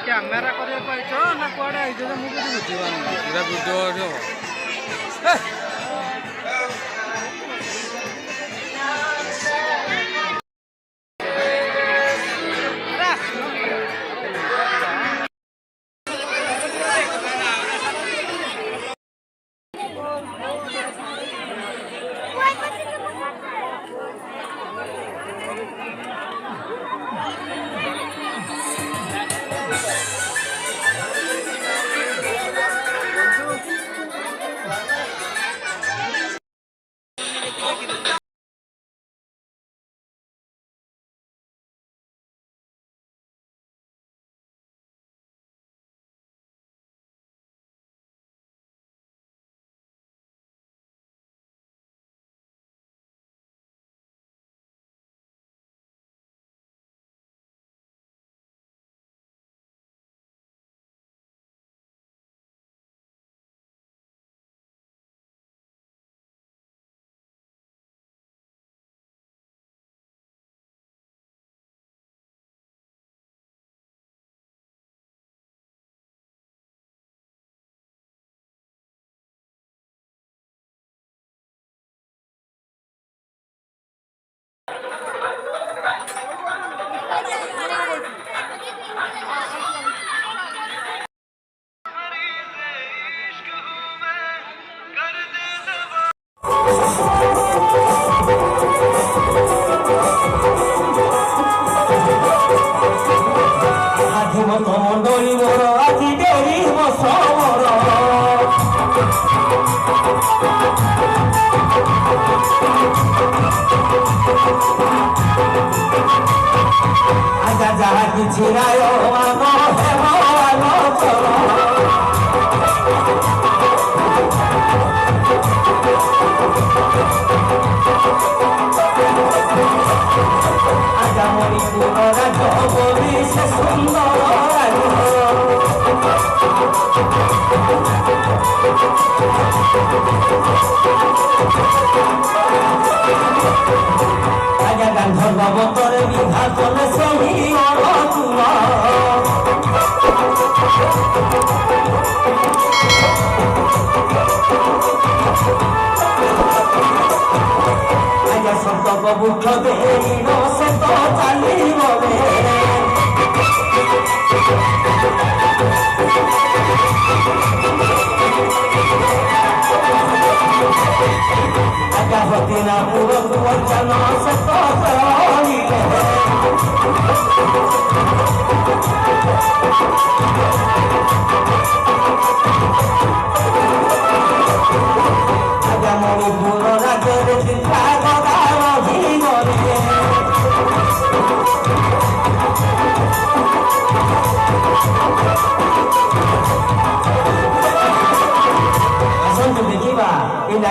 Camera କରିବାକୁ ଆଇଛ ନା କୁଆଡ଼େ ଆଇଛ ଯେ ମୁଁ କିଛି ବୁଝିପାରୁନି। ପୁରା ଭିଡ଼ିଓ মন্ডলী মোর আজি দেরি বসর আজা যাহা কিছু রায় মান হেম আলোচন আজা মণিপুর রাজ বলি সে সুন্দর আজা গান্ধর্ব বতরে বিভাজন সেই অরতুল আজা সন্তক বুদ্ধ দেইন সে তো চালিব আজা হতি না পুর বচন সে তো চলিলে আজা মণিপুর রাজের চিন্তা